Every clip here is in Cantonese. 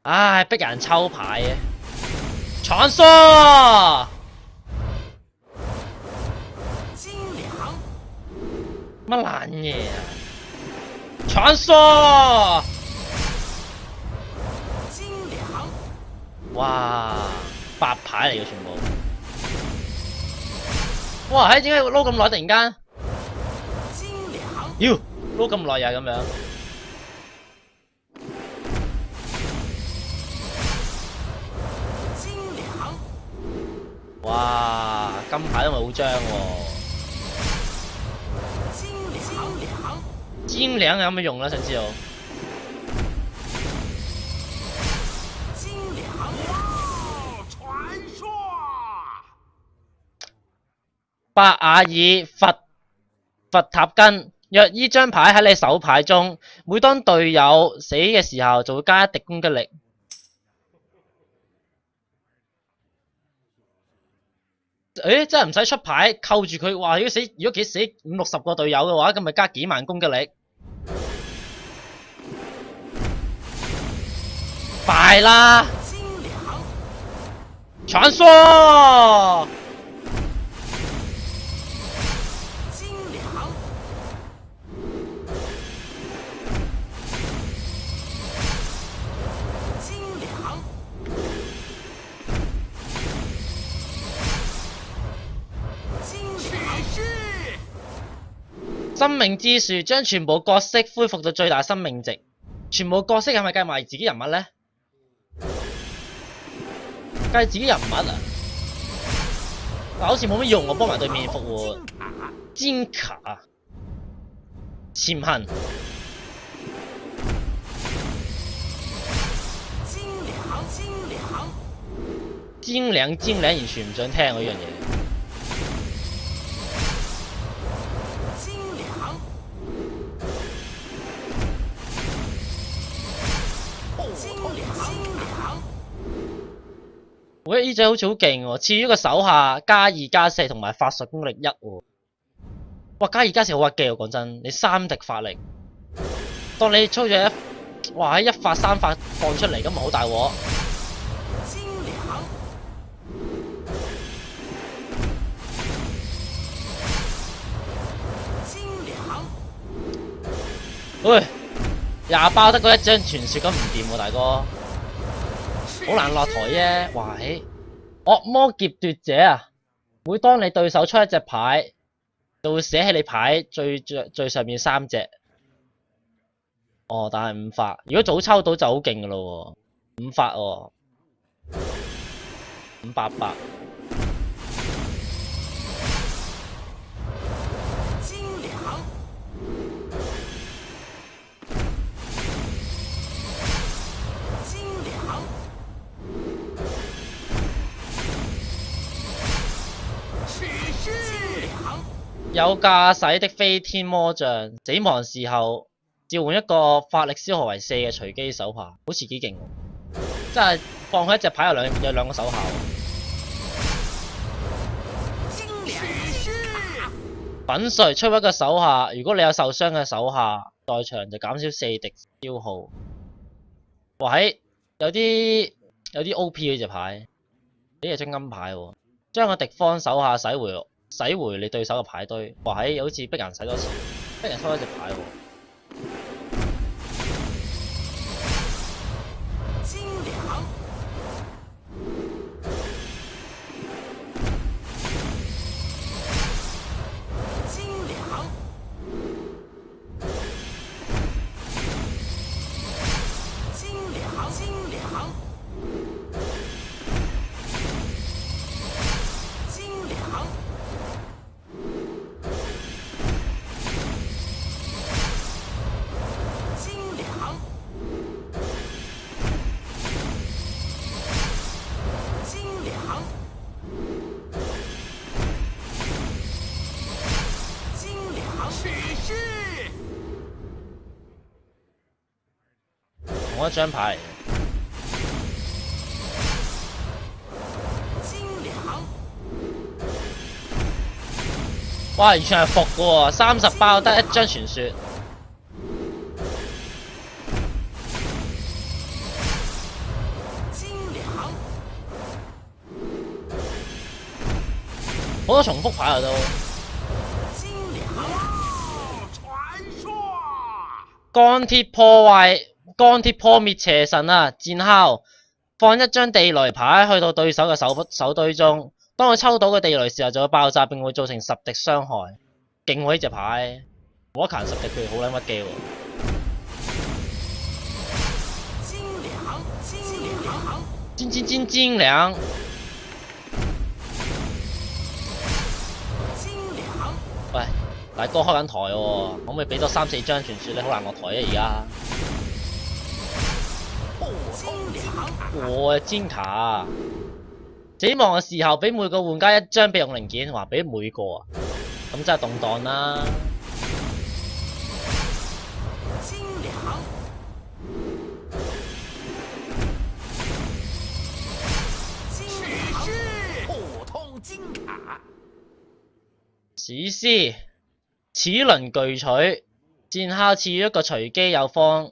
唉，逼人抽牌嘅。傳說乜爛嘢啊！傳說哇，白牌嚟嘅全部。哇，點解會撈咁耐？突然間，妖撈咁耐又係咁樣。哇，金牌都咪好張喎。精良有咩用咧？想知道。白雅爾佛塔根，若依張牌喺你手牌中，每當隊友死嘅時候，就會加一滴攻擊力。誒，真係唔使出牌，扣住佢。哇！如果佢死50-60個隊友嘅話，咁咪加幾萬攻擊力。敗啦！傳說生命之樹將全部角色恢復到最大生命值。全部角色係咪計埋自己人物呢？計自己人物啊？但好似冇乜用喎，幫埋對面復活。尖卡潛行。精良完全唔想聽嗰樣嘢。我覺得呢隻好似好勁喎，賜予個手下+2+4同埋法術功力1喎。哇，+2+4好屈機喎，講真，你3滴法力，當你操咗哇喺1發3發放出嚟，咁咪好大鑊。喂，20包得嗰一張傳說咁唔掂喎，大哥。好難落台啫，哇！惡魔劫奪者啊，每當你對手出一隻牌，就會寫起你牌最上面3隻。哦，但係5發，如果早抽到就好勁噶咯喎，5發喎，588。有駕駛的飛天魔像，死亡時候召喚一個法力消耗為4嘅隨機手下，好似幾勁喎！即係放佢一隻牌有兩個手下。粉碎出一個手下，如果你有受傷嘅手下在場，就減少4滴消耗。哇！有啲 OP 呢隻牌，呢隻張金牌喎，將個敵方手下洗回你對手嘅牌堆。哇！好似逼人洗多次，逼人抽一隻牌喎。同一張牌嚟嘅。哇！完全係服嘅喎，30包得1張傳說。好多重複牌啊都。鋼鐵破壞，鋼鐵破滅邪神啊！戰敲，放一張地雷牌去到對手嘅手堆中，當佢抽到嘅地雷時候就會爆炸並會造成10滴傷害。勁喎呢隻牌，我彈10滴佢好撚屈機喎。精良。喂，大哥開緊台喎，可唔可以俾多3、4張傳說？你好難落台啊而家。我煎卡，死亡嘅時候俾每個玩家1張備用零件，話俾每個啊，咁真係動盪啦。史詩，齒輪巨錘，戰敲賜予一個隨機有方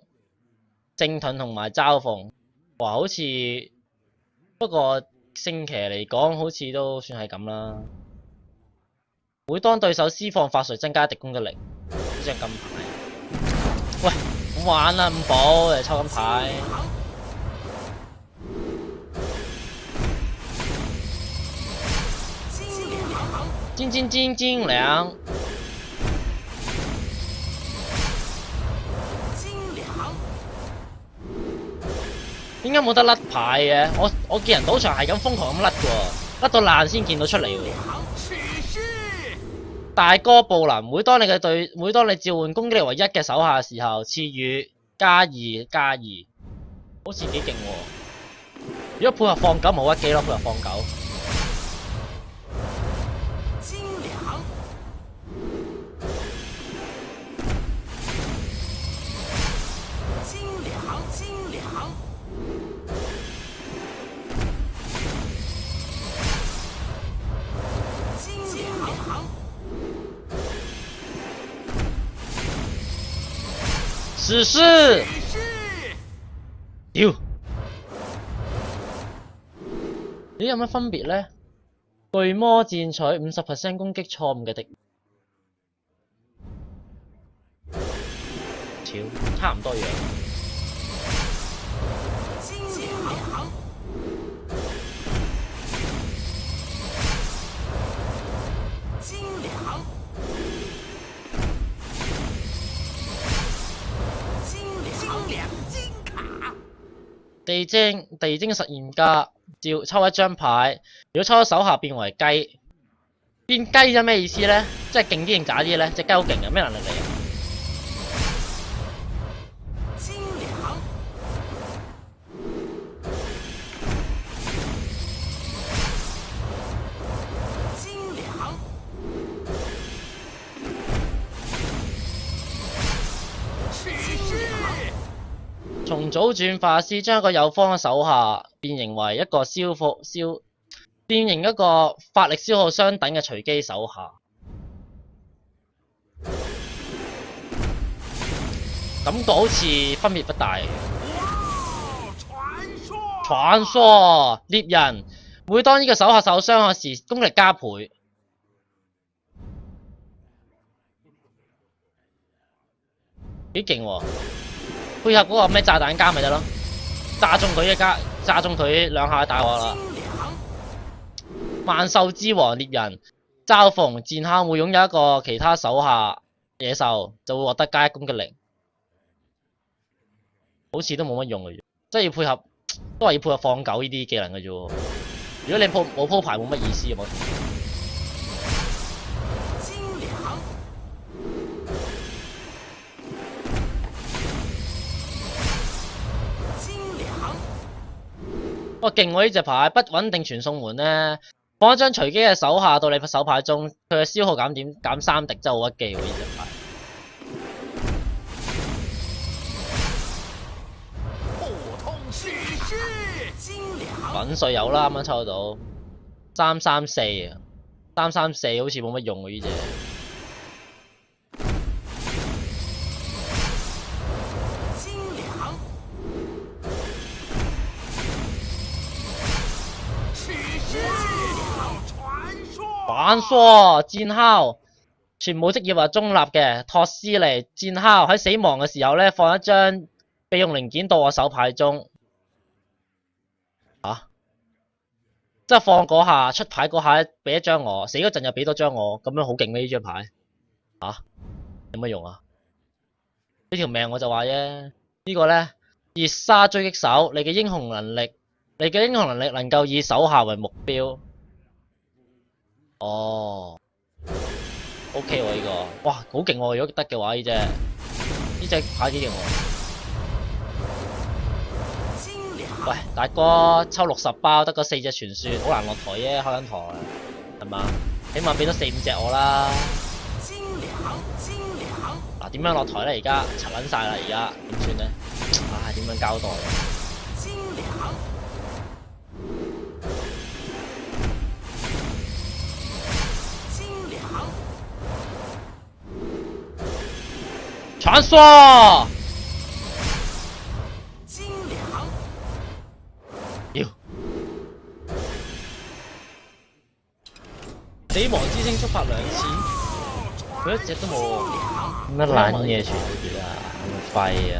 正盾同埋嘲諷。哇，好似不過聖騎嚟講，好似都算係咁啦。每當對手施放法術，增加敵攻擊力。呢張金牌，喂，唔玩啦，五寶嚟抽金牌。精良。點解冇得甩牌嘅？我見人賭場係咁瘋狂咁甩嘅，甩到爛先見到出嚟喎。大哥布林，每當你召喚攻擊力為1嘅手下嘅時候，賜予+2+2，好似幾勁喎。如果配合放狗冇屈機咯，配合放狗。史詩，屌！咦有乜分別咧？巨魔戰取50% 攻擊錯誤嘅敵，屌，差唔多樣。地精實驗家照抽1張牌，如果抽咗手下變為雞，變雞咗咩意思咧？即係勁啲定渣啲咧？隻雞好勁嘅，咩能力嚟啊？重組轉化師將一個有方嘅手下變形為一個變形一個法力消耗相等嘅隨機手下，感覺好似分別不大。傳說獵人，每當呢個手下受傷害時，攻力加倍。幾勁喎！配合嗰個咩炸彈加咪得咯，炸中佢2下大鑊啦。萬獸之王獵人，嘲諷戰敲會擁有一個其他手下野獸，就會獲得加1攻擊力。好似都冇乜用嘅，即係要配合，都係要配合放狗呢啲技能嘅啫。如果你冇鋪牌，冇乜意思啊！哇，勁喎呢隻牌，不穩定傳送門咧，放一張隨機嘅手下到你手牌中，佢嘅消耗減3滴，真係好屈機喎呢隻牌。粉碎有啦，啱啱抽到334啊，334好似冇乜用喎呢隻。傳說戰烤，全部職業係中立嘅。托斯尼戰烤喺死亡嘅時候咧，放一張備用零件到我手牌中。即係放嗰下出牌嗰下，俾一張我，死嗰陣又俾多張我，咁樣好勁咩？呢張牌有乜用啊？呢條命我就話啫。呢個咧熱沙狙擊手，你嘅英雄能力能夠以手下為目標。哦 ，OK 喎呢個，哇好勁喎！如果得嘅話呢隻牌幾勁喎。喂，大哥抽60包得嗰4隻傳說，好難落台啫，開緊台係嘛？起碼俾多4、5隻我啦。嗱，點樣落台咧？而家拆撚晒啦，而家點算咧？唉，點樣交代啊？傳說。死亡之星觸發2次，佢一隻都冇喎。乜撚嘢傳說啊？咁廢啊！